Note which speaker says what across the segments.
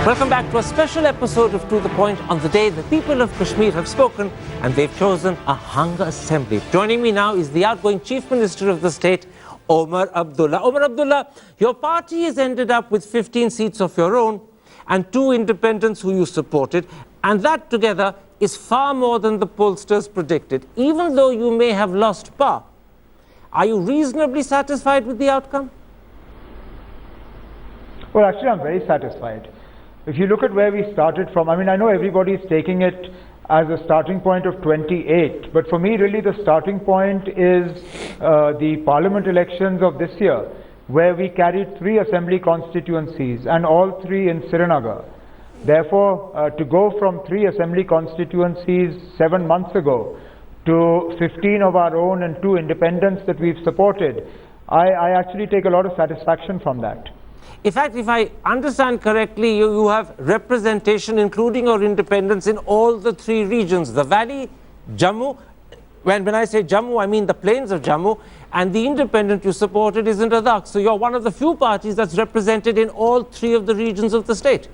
Speaker 1: Welcome back to a special episode of To The Point. On the day the people of Kashmir have spoken and they've chosen a hunger assembly. Joining me now is the outgoing Chief Minister of the state, Omar Abdullah. Omar Abdullah, your party has ended up with 15 seats of your own and 2 independents who you supported, and that together is far more than the pollsters predicted, even though you may have lost power. Are you reasonably satisfied with the outcome?
Speaker 2: Well, actually, I'm very satisfied. If you look at where we started from, I mean, I know everybody is taking it as a starting point of 28, but for me, really, the starting point is the parliament elections of this year, where we carried 3 assembly constituencies, and all 3 in Srinagar. Therefore, to go from 3 assembly constituencies 7 months ago to 15 of our own and 2 independents that we've supported, I actually take a lot of satisfaction from that.
Speaker 1: In fact, if I understand correctly, you have representation, including your independents, in all the 3 regions. The Valley, Jammu, when I say Jammu, I mean the plains of Jammu, and the independent you supported is in Ladakh. So you're one of the few parties that's represented in all 3 of the regions of the state.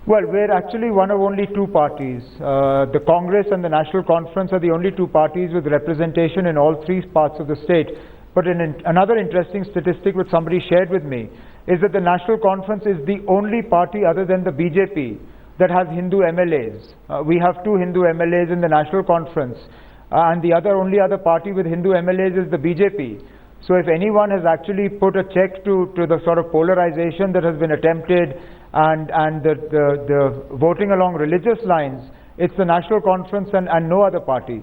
Speaker 2: Well, we're actually one of only 2 parties. The Congress and the National Conference are the only 2 parties with representation in all 3 parts of the state. But another interesting statistic which somebody shared with me is that the National Conference is the only party other than the BJP that has Hindu MLAs. We have 2 Hindu MLAs in the National Conference, and the only other party with Hindu MLAs is the BJP. So if anyone has actually put a check to the sort of polarization that has been attempted and the voting along religious lines, it's the National Conference and no other party.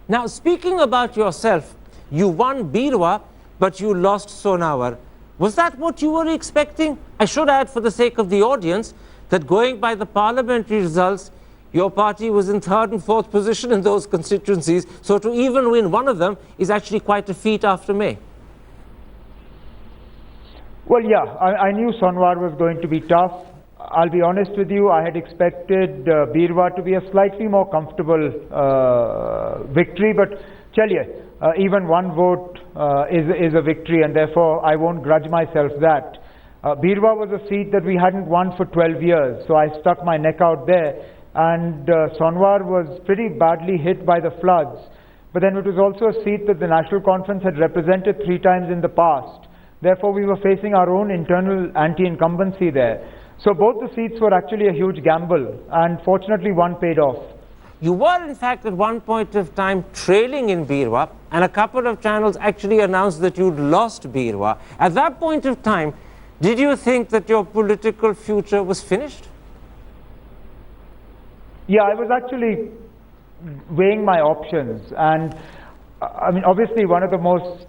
Speaker 1: Now, speaking about yourself, you won Birwa, but you lost Sonawar. Was that what you were expecting? I should add, for the sake of the audience, that going by the parliamentary results, your party was in 3rd and 4th position in those constituencies. So to even win one of them is actually quite a feat after May.
Speaker 2: Well, yeah, I knew Sonawar was going to be tough. I'll be honest with you, I had expected Birwa to be a slightly more comfortable victory, but chaliye. Even one vote is a victory, and therefore I won't grudge myself that. Birwa was a seat that we hadn't won for 12 years, so I stuck my neck out there, and Sonawar was pretty badly hit by the floods. But then it was also a seat that the National Conference had represented 3 times in the past. Therefore we were facing our own internal anti-incumbency there. So both the seats were actually a huge gamble, and fortunately one paid off.
Speaker 1: You were, in fact, at one point of time trailing in Birwa, and a couple of channels actually announced that you'd lost Birwa. At that point of time, did you think that your political future was finished?
Speaker 2: Yeah, I was actually weighing my options, and I mean, obviously one of the most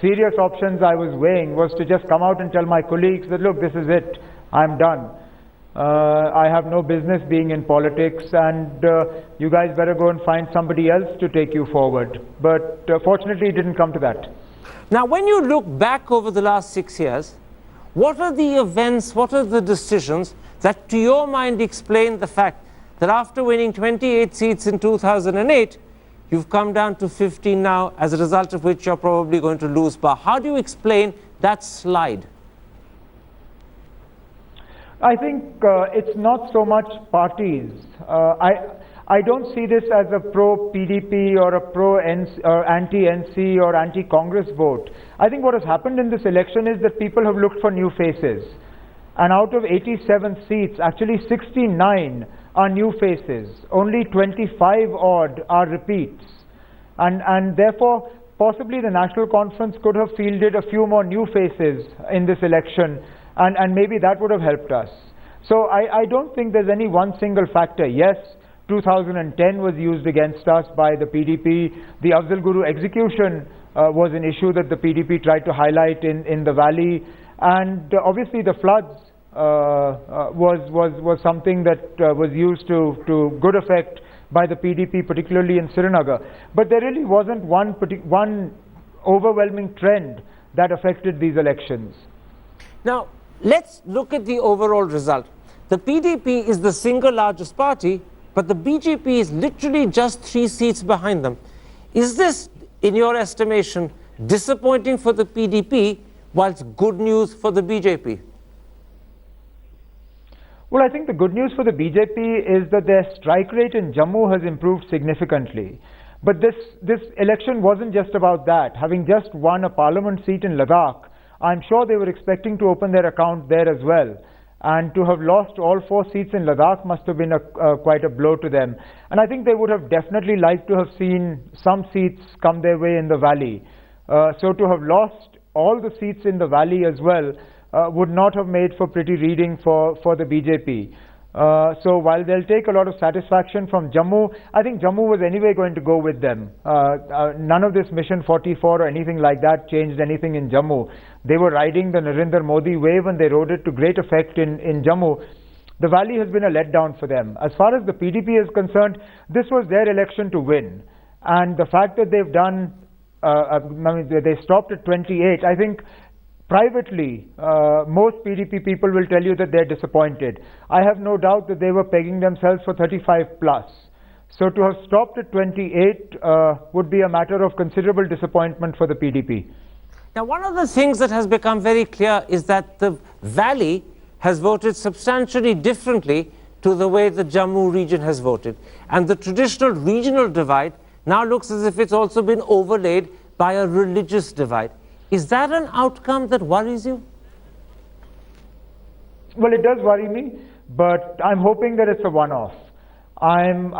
Speaker 2: serious options I was weighing was to just come out and tell my colleagues that, look, this is it, I'm done. I have no business being in politics, and you guys better go and find somebody else to take you forward. But fortunately, it didn't come to that.
Speaker 1: Now, when you look back over the last 6 years, what are the events, what are the decisions that to your mind explain the fact that after winning 28 seats in 2008, you've come down to 15 now, as a result of which you're probably going to lose power? How do you explain that slide?
Speaker 2: I think it's not so much parties. I don't see this as a pro-PDP or a pro-anti-NC or anti-Congress vote. I think what has happened in this election is that people have looked for new faces. And out of 87 seats, actually 69 are new faces. Only 25 odd are repeats. And therefore, possibly the National Conference could have fielded a few more new faces in this election. And maybe that would have helped us. So I don't think there's any one single factor. Yes, 2010 was used against us by the PDP. The Afzal Guru execution was an issue that the PDP tried to highlight in the valley. And obviously the floods was something that was used to good effect by the PDP, particularly in Srinagar. But there really wasn't one overwhelming trend that affected these elections.
Speaker 1: Now, let's look at the overall result. The PDP is the single largest party, but the BJP is literally just 3 seats behind them. Is this, in your estimation, disappointing for the PDP, whilst good news for the BJP?
Speaker 2: Well, I think the good news for the BJP is that their strike rate in Jammu has improved significantly. But this election wasn't just about that. Having just won a parliament seat in Ladakh, I'm sure they were expecting to open their account there as well. And to have lost all 4 seats in Ladakh must have been quite a blow to them. And I think they would have definitely liked to have seen some seats come their way in the valley. So to have lost all the seats in the valley as well would not have made for pretty reading for the BJP. So while they'll take a lot of satisfaction from Jammu, I think Jammu was anyway going to go with them. None of this Mission 44 or anything like that changed anything in Jammu. They were riding the Narendra Modi wave and they rode it to great effect in Jammu. The valley has been a letdown for them. As far as the PDP is concerned, this was their election to win. And the fact that they've done, they stopped at 28, I think privately, most PDP people will tell you that they're disappointed. I have no doubt that they were pegging themselves for 35 plus. So to have stopped at 28 would be a matter of considerable disappointment for the PDP.
Speaker 1: Now, one of the things that has become very clear is that the valley has voted substantially differently to the way the Jammu region has voted. And the traditional regional divide now looks as if it's also been overlaid by a religious divide. Is that an outcome that worries you?
Speaker 2: Well, it does worry me, but I'm hoping that it's a one-off. I'm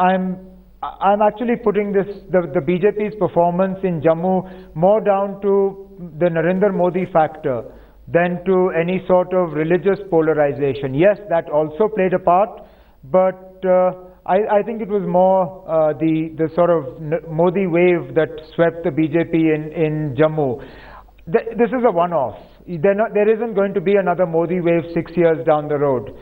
Speaker 2: actually putting the BJP's performance in Jammu more down to the Narendra Modi factor than to any sort of religious polarization. Yes, that also played a part, but I think it was more the sort of Modi wave that swept the BJP in Jammu. This is a one-off. There isn't going to be another Modi wave 6 years down the road.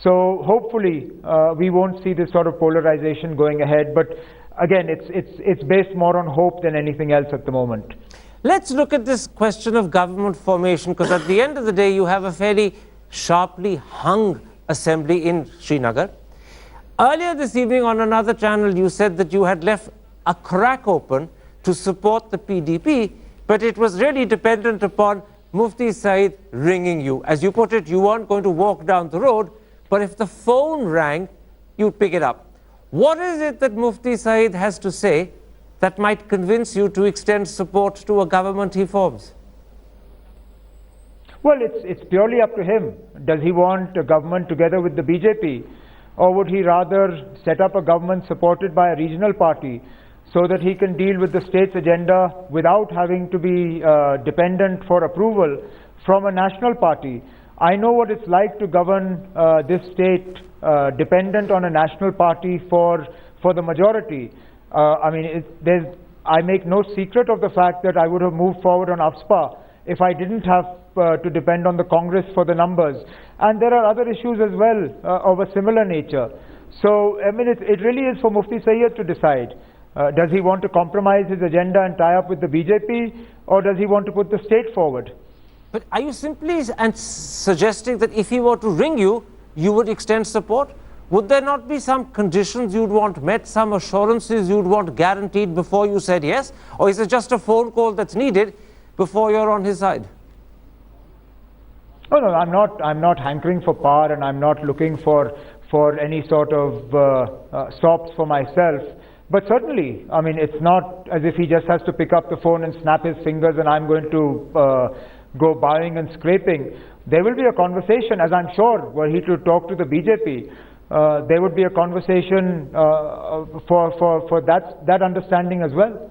Speaker 2: So hopefully we won't see this sort of polarization going ahead. But again, it's based more on hope than anything else at the moment.
Speaker 1: Let's look at this question of government formation, because at the end of the day, you have a fairly sharply hung assembly in Srinagar. Earlier this evening on another channel, you said that you had left a crack open to support the PDP, but it was really dependent upon Mufti Saeed ringing you. As you put it, you weren't going to walk down the road, but if the phone rang, you'd pick it up. What is it that Mufti Saeed has to say that might convince you to extend support to a government he forms?
Speaker 2: Well, it's purely up to him. Does he want a government together with the BJP, or would he rather set up a government supported by a regional party so that he can deal with the state's agenda without having to be dependent for approval from a national party? I know what it's like to govern this state dependent on a national party for the majority. I make no secret of the fact that I would have moved forward on AFSPA if I didn't have to depend on the Congress for the numbers. And there are other issues as well of a similar nature. So, I mean, it really is for Mufti Sayyid to decide. Does he want to compromise his agenda and tie up with the BJP, or does he want to put the state forward?
Speaker 1: But are you simply suggesting that if he were to ring you, you would extend support? Would there not be some conditions you'd want met, some assurances you'd want guaranteed before you said yes? Or is it just a phone call that's needed before you're on his side?
Speaker 2: Oh, no, I'm not hankering for power, and I'm not looking for any sort of sops for myself. But certainly, I mean, it's not as if he just has to pick up the phone and snap his fingers and I'm going to go bowing and scraping. There will be a conversation, as I'm sure, were he to talk to the BJP. There would be a conversation for that understanding as well.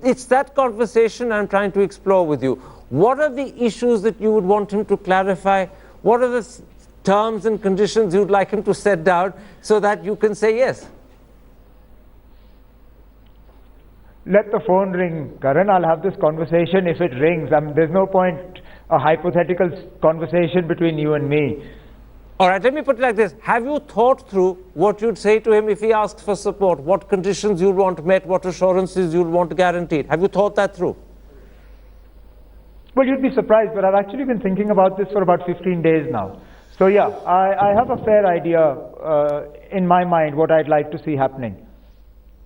Speaker 1: It's that conversation I'm trying to explore with you. What are the issues that you would want him to clarify? What are the terms and conditions you'd like him to set down so that you can say yes?
Speaker 2: Let the phone ring, Karan. I'll have this conversation if it rings. There's no point a hypothetical conversation between you and me.
Speaker 1: All right, let me put it like this. Have you thought through what you'd say to him if he asks for support? What conditions you'd want met? What assurances you'd want guaranteed? Have you thought that through?
Speaker 2: Well, you'd be surprised, but I've actually been thinking about this for about 15 days now. So yeah, I have a fair idea in my mind what I'd like to see happening.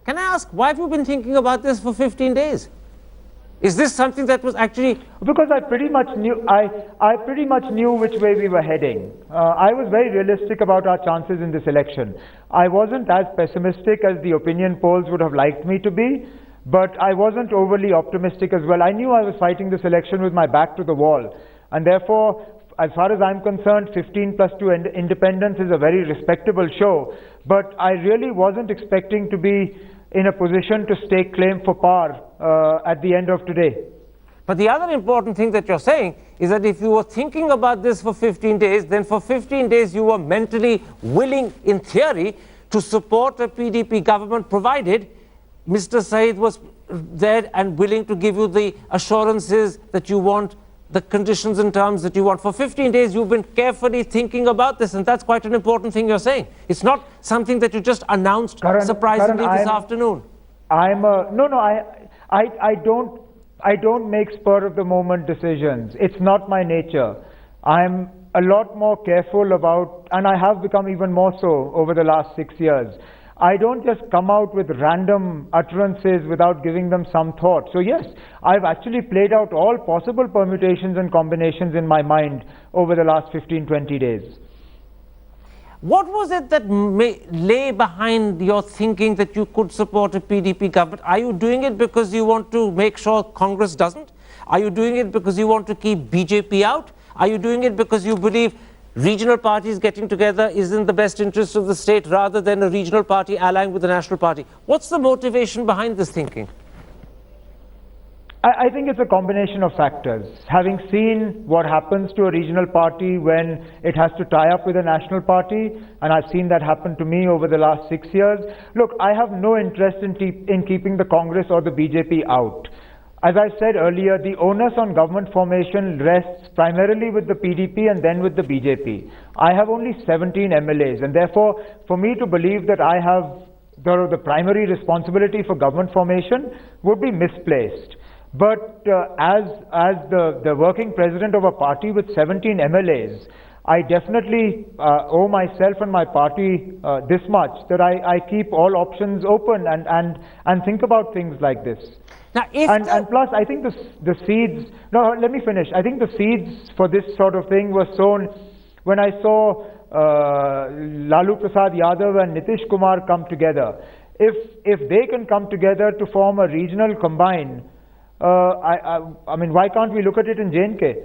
Speaker 1: Can I ask, why have you been thinking about this for 15 days? Is this something that was actually...
Speaker 2: Because I pretty much knew which way we were heading. I was very realistic about our chances in this election. I wasn't as pessimistic as the opinion polls would have liked me to be, but I wasn't overly optimistic as well. I knew I was fighting this election with my back to the wall, and therefore, as far as I'm concerned, 15 plus 2 independents is a very respectable show, but I really wasn't expecting to be in a position to stake claim for power at the end of today.
Speaker 1: But the other important thing that you're saying is that if you were thinking about this for 15 days, then for 15 days you were mentally willing, in theory, to support a PDP government, provided Mr. Saeed was there and willing to give you the assurances that you want, the conditions and terms that you want. For 15 days you've been carefully thinking about this, and that's quite an important thing you're saying. It's not something that you just announced surprisingly this afternoon.
Speaker 2: I don't make spur of the moment decisions. It's not my nature. I'm a lot more careful about, and I have become even more so over the last 6 years. I don't just come out with random utterances without giving them some thought. So yes, I've actually played out all possible permutations and combinations in my mind over the last 15-20 days.
Speaker 1: What was it that lay behind your thinking that you could support a PDP government? Are you doing it because you want to make sure Congress doesn't? Are you doing it because you want to keep BJP out? Are you doing it because you believe regional parties getting together is in the best interest of the state rather than a regional party allying with the national party? What's the motivation behind this thinking?
Speaker 2: I think it's a combination of factors. Having seen what happens to a regional party when it has to tie up with a national party, and I've seen that happen to me over the last 6 years. Look, I have no interest in keeping the Congress or the BJP out. As I said earlier, the onus on government formation rests primarily with the PDP and then with the BJP. I have only 17 MLAs, and therefore, for me to believe that I have the primary responsibility for government formation would be misplaced. But as the working president of a party with 17 MLAs, I definitely owe myself and my party this much, that I keep all options open and think about things like this.
Speaker 1: Now,
Speaker 2: and plus, I think the seeds, no, let me finish. I think the seeds for this sort of thing were sown when I saw Lalu Prasad Yadav and Nitish Kumar come together. If they can come together to form a regional combine, I mean, why can't we look at it in J&K?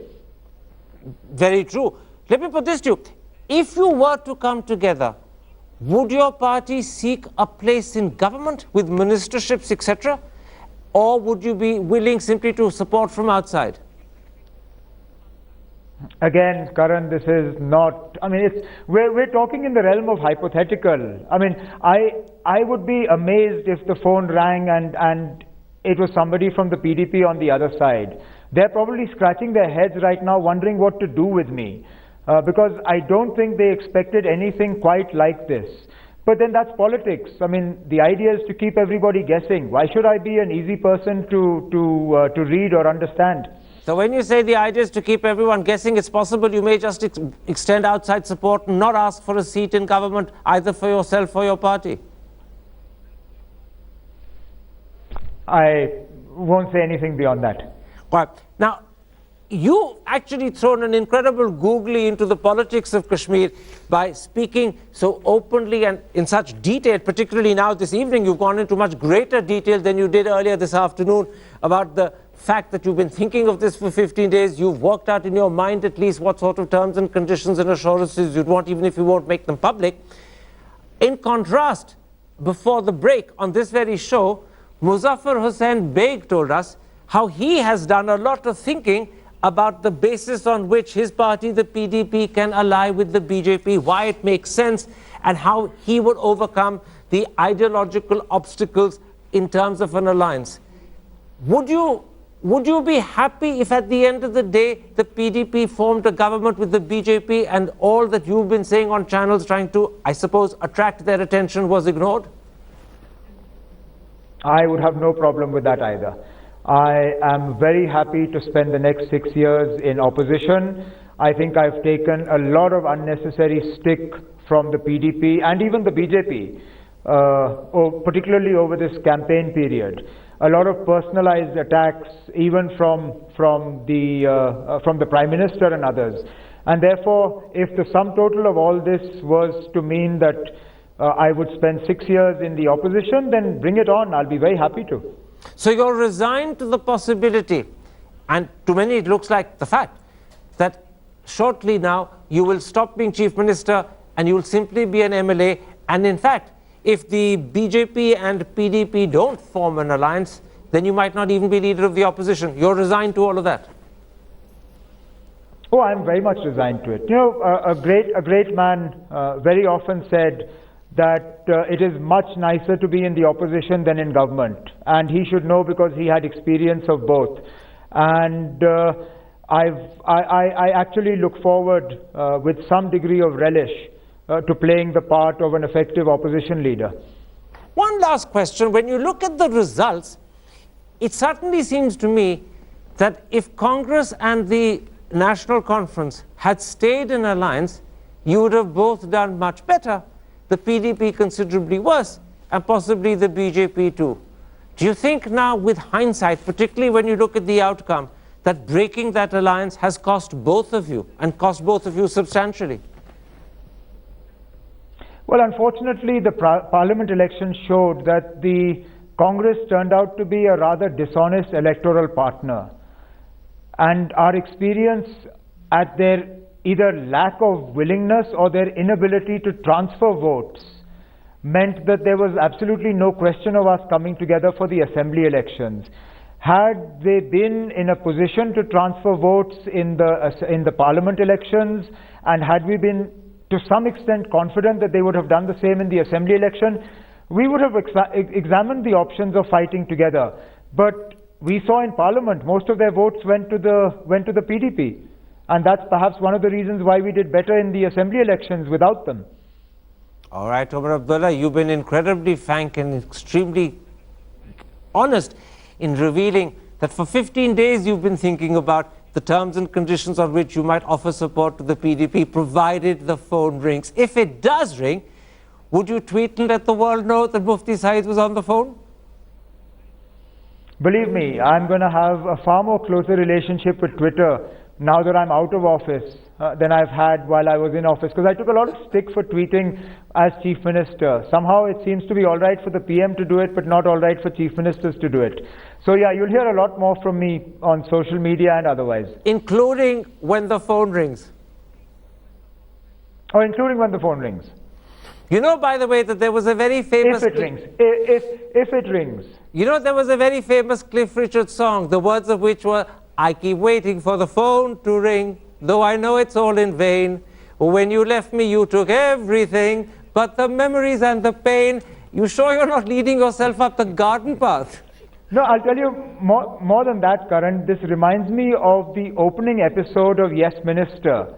Speaker 1: Very true. Let me put this to you. If you were to come together, would your party seek a place in government with ministerships, etc.? Or would you be willing simply to support from outside?
Speaker 2: Again, Karan, this is not, I mean, we're talking in the realm of hypothetical. I mean, I would be amazed if the phone rang and it was somebody from the PDP on the other side. They're probably scratching their heads right now wondering what to do with me, because I don't think they expected anything quite like this. But then that's politics. I mean, the idea is to keep everybody guessing. Why should I be an easy person to read or understand?
Speaker 1: So when you say the idea is to keep everyone guessing, it's possible you may just extend outside support and not ask for a seat in government, either for yourself or your party.
Speaker 2: I won't say anything beyond that.
Speaker 1: Right. Now, you actually thrown an incredible googly into the politics of Kashmir by speaking so openly and in such detail, particularly now this evening. You've gone into much greater detail than you did earlier this afternoon about the fact that you've been thinking of this for 15 days. You've worked out in your mind at least what sort of terms and conditions and assurances you'd want, even if you won't make them public. In contrast, before the break on this very show, Muzaffar Hussain Beg told us how he has done a lot of thinking about the basis on which his party, the PDP, can ally with the BJP, why it makes sense, and how he would overcome the ideological obstacles in terms of an alliance. Would you be happy if at the end of the day the PDP formed a government with the BJP and all that you've been saying on channels trying to, I suppose, attract their attention was ignored?
Speaker 2: I would have no problem with that either. I am very happy to spend the next 6 years in opposition. I think I've taken a lot of unnecessary stick from the PDP and even the BJP, particularly over this campaign period. a lot of personalized attacks, even from the Prime Minister and others. And therefore, if the sum total of all this was to mean that I would spend 6 years in the opposition, then bring it on. I'll be very happy to.
Speaker 1: So you're resigned to the possibility, and to many it looks like the fact, that shortly now you will stop being Chief Minister and you will simply be an MLA. And in fact, if the BJP and PDP don't form an alliance, then you might not even be leader of the opposition. You're resigned to all of that.
Speaker 2: Oh, I'm very much resigned to it. You know, a great man very often said that it is much nicer to be in the opposition than in government, and he should know because he had experience of both. And I actually look forward with some degree of relish to playing the part of an effective opposition leader.
Speaker 1: One last question. When you look at the results, it certainly seems to me that if Congress and the National Conference had stayed in alliance, you would have both done much better. The PDP considerably worse, and possibly the BJP too. Do you think now, with hindsight, particularly when you look at the outcome, that breaking that alliance has cost both of you, and cost both of you substantially?
Speaker 2: Well, unfortunately, the Parliament election showed that the Congress turned out to be a rather dishonest electoral partner. And our experience at their either lack of willingness or their inability to transfer votes meant that there was absolutely no question of us coming together for the assembly elections. Had they been in a position to transfer votes in the Parliament elections, and had we been to some extent confident that they would have done the same in the assembly election, we would have examined the options of fighting together. But we saw in Parliament most of their votes went to the PDP, and that's perhaps one of the reasons why we did better in the assembly elections without them.
Speaker 1: All right, Omar Abdullah, you've been incredibly frank and extremely honest in revealing that for 15 days you've been thinking about the terms and conditions on which you might offer support to the PDP, provided the phone rings. If it does ring, would you tweet and let the world know that Mufti Saeed was on the phone?
Speaker 2: Believe me, I'm going to have a far more closer relationship with Twitter now that I'm out of office than I've had while I was in office, because I took a lot of stick for tweeting as Chief Minister. Somehow it seems to be all right for the PM to do it, but not all right for Chief Ministers to do it. So yeah, you'll hear a lot more from me on social media and otherwise. Including when the phone rings? Oh, including when the phone rings. You know, by the way, that there was a very famous... If it rings. If it rings. You know, there was a very famous Cliff Richard song, the words of which were, I keep waiting for the phone to ring, though I know it's all in vain. When you left me, you took everything, but the memories and the pain. You sure you're not leading yourself up the garden path? No, I'll tell you more than that, Karan. This reminds me of the opening episode of Yes Minister,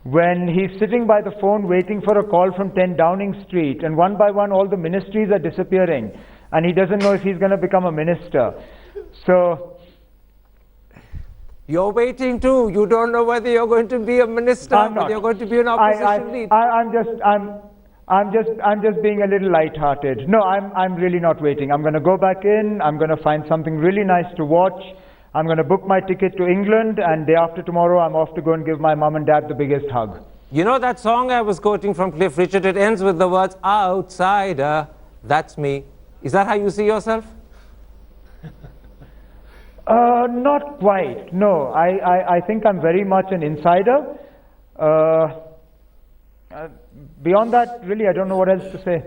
Speaker 2: when he's sitting by the phone waiting for a call from 10 Downing Street, and one by one all the ministries are disappearing, and he doesn't know if he's going to become a minister. So... You're waiting too. You don't know whether you're going to be a minister, whether you're going to be an opposition leader. I'm just being a little light-hearted. No, I'm really not waiting. I'm going to go back in. I'm going to find something really nice to watch. I'm going to book my ticket to England, and day after tomorrow, I'm off to go and give my mom and dad the biggest hug. You know that song I was quoting from Cliff Richard? It ends with the words, outsider, that's me. Is that how you see yourself? Not quite, no. I think I'm very much an insider. Beyond that, really, I don't know what else to say.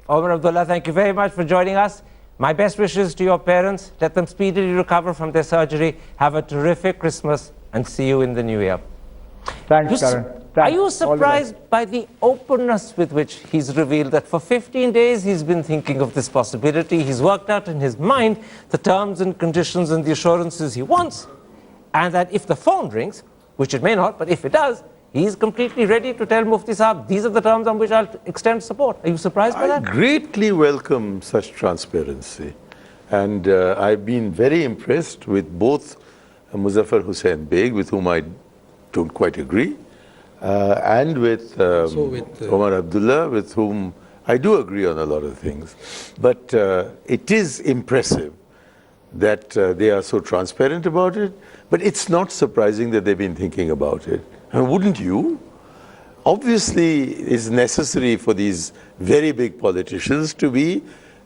Speaker 2: Omar Abdullah, thank you very much for joining us. My best wishes to your parents. Let them speedily recover from their surgery. Have a terrific Christmas, and see you in the new year. Thanks, Karan. Are you surprised by the openness with which he's revealed that for 15 days he's been thinking of this possibility? He's worked out in his mind the terms and conditions and the assurances he wants, and that if the phone rings, which it may not, but if it does, he's completely ready to tell Mufti Saab, these are the terms on which I'll extend support. Are you surprised by that?
Speaker 3: I greatly welcome such transparency. And I've been very impressed with both Muzaffar Hussain Beg, with whom I don't quite agree, and with Omar Abdullah, with whom I do agree on a lot of things. But it is impressive that they are so transparent about it. But it's not surprising that they've been thinking about it. I mean, wouldn't you? Obviously, it's necessary for these very big politicians to be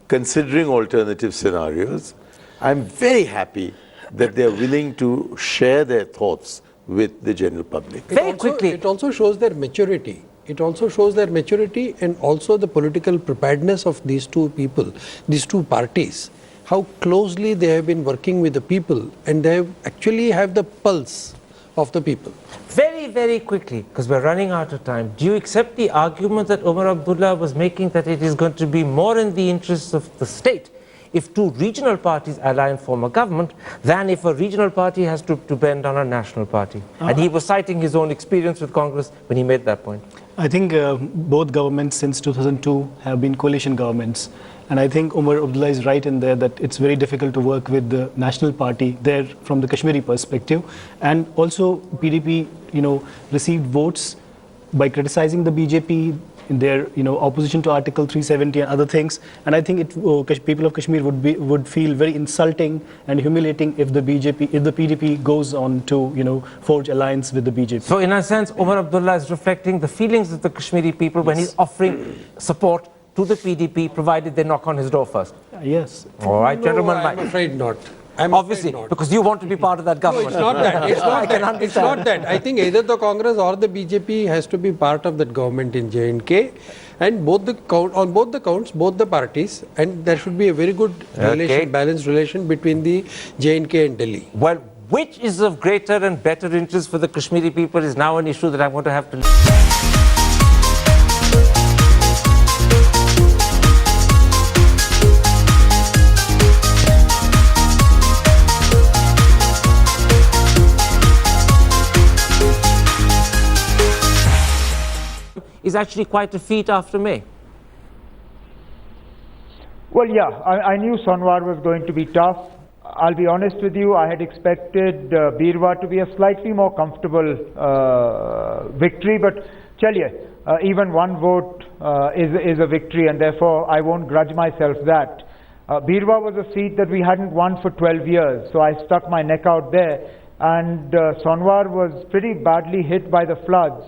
Speaker 3: considering alternative scenarios. I'm very happy that they're willing to share their thoughts with the general public.
Speaker 1: Very quickly.
Speaker 4: It also shows their maturity. It also shows their maturity and also the political preparedness of these two people, these two parties, how closely they have been working with the people and they actually have the pulse of the people.
Speaker 1: Very, very quickly, because we're running out of time, do you accept the argument that Omar Abdullah was making that it is going to be more in the interests of the state if two regional parties ally and form a government than if a regional party has to bend on a national party? And he was citing his own experience with Congress when he made that point.
Speaker 5: I think both governments since 2002 have been coalition governments. And I think Omar Abdullah is right in there that it's very difficult to work with the national party there from the Kashmiri perspective. And also PDP, received votes by criticizing the BJP in their, opposition to Article 370 and other things. And I think people of Kashmir would feel very insulting and humiliating if the PDP goes on to, forge alliance with the BJP.
Speaker 1: So in a sense, Omar Abdullah is reflecting the feelings of the Kashmiri people when he's offering support to the PDP, provided they knock on his door first.
Speaker 5: Yes.
Speaker 1: All right, gentlemen.
Speaker 4: I'm afraid not.
Speaker 1: Obviously, because you want to be part of that government.
Speaker 4: No, it's not that. It's not that. It's not that. I think either the Congress or the BJP has to be part of that government in J&K, and on both the counts, both the parties, and there should be a very good relation, balanced relation between the J&K and Delhi.
Speaker 1: Well, which is of greater and better interest for the Kashmiri people is now an issue that I'm going to have to... is actually quite a feat after May.
Speaker 2: Well, yeah, I knew Sonwar was going to be tough. I'll be honest with you, I had expected Birwa to be a slightly more comfortable victory, but chaliye, even one vote is a victory, and therefore I won't grudge myself that. Birwa was a seat that we hadn't won for 12 years, so I stuck my neck out there, and Sonwar was pretty badly hit by the floods.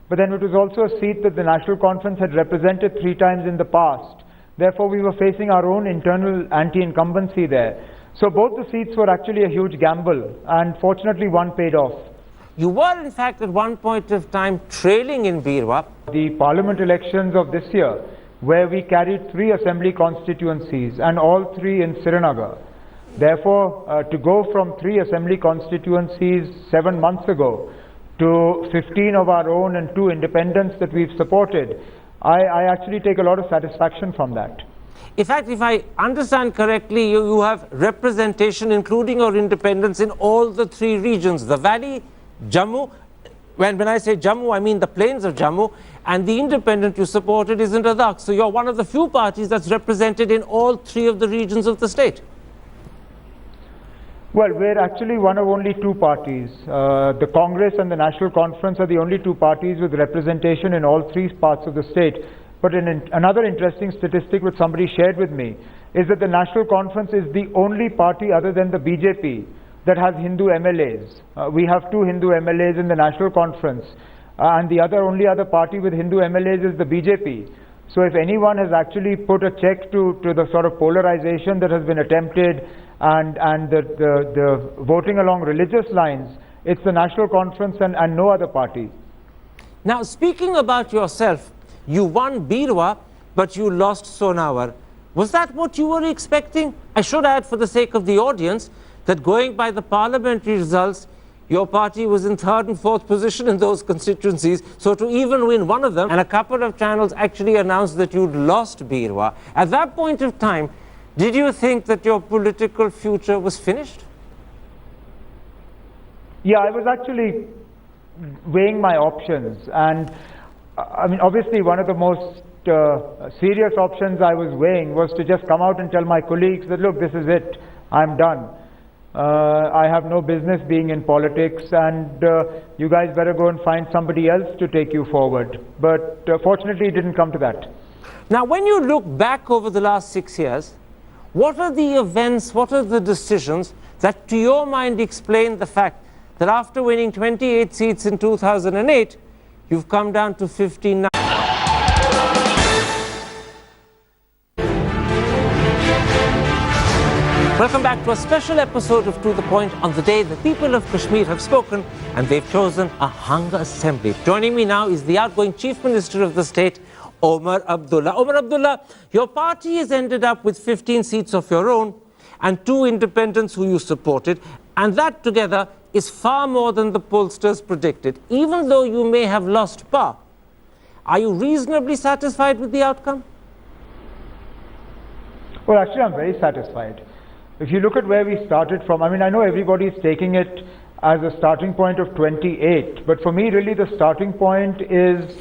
Speaker 2: But then it was also a seat that the National Conference had represented 3 times in the past. Therefore, we were facing our own internal anti-incumbency there. So both the seats were actually a huge gamble, and fortunately one paid off.
Speaker 1: You were, in fact, at one point of time trailing in Birwa.
Speaker 2: The parliament elections of this year, where we carried 3 assembly constituencies, and all 3 in Srinagar. Therefore, to go from 3 assembly constituencies 7 months ago to 15 of our own and 2 independents that we've supported, I actually take a lot of satisfaction from that.
Speaker 1: In fact, if I understand correctly, you have representation, including your independents, in all the 3 regions. The Valley, Jammu, when I say Jammu, I mean the plains of Jammu, and the independent you supported is in Ladakh. So you're one of the few parties that's represented in all 3 of the regions of the state.
Speaker 2: Well, we're actually one of only 2 parties. The Congress and the National Conference are the only 2 parties with representation in all 3 parts of the state. But another interesting statistic which somebody shared with me is that the National Conference is the only party other than the BJP that has Hindu MLAs. We have 2 Hindu MLAs in the National Conference, and the only other party with Hindu MLAs is the BJP. So if anyone has actually put a check to the sort of polarization that has been attempted and the voting along religious lines, it's the National Conference and no other party.
Speaker 1: Now, speaking about yourself, you won Birwa, but you lost Sonawar. Was that what you were expecting? I should add, for the sake of the audience, that going by the parliamentary results, your party was in 3rd and 4th position in those constituencies. So to even win one of them, and a couple of channels actually announced that you'd lost Birwa. At that point of time, did you think that your political future was finished?
Speaker 2: Yeah, I was actually weighing my options, and I mean, obviously one of the most serious options I was weighing was to just come out and tell my colleagues that, look, this is it, I'm done. I have no business being in politics, and you guys better go and find somebody else to take you forward. But fortunately, it didn't come to that.
Speaker 1: Now, when you look back over the last 6 years, What are the events, what are the decisions that to your mind explain the fact that after winning 28 seats in 2008, you've come down to 15 now? Welcome back to a special episode of To The Point on the day the people of Kashmir have spoken and they've chosen a hunger assembly. Joining me now is the outgoing Chief Minister of the state, Omar Abdullah. Omar Abdullah, your party has ended up with 15 seats of your own and 2 independents who you supported, and that together is far more than the pollsters predicted, even though you may have lost power. Are you reasonably satisfied with the outcome?
Speaker 2: Well, actually, I'm very satisfied. If you look at where we started from, I mean, I know everybody's taking it as a starting point of 28, but for me, really, the starting point is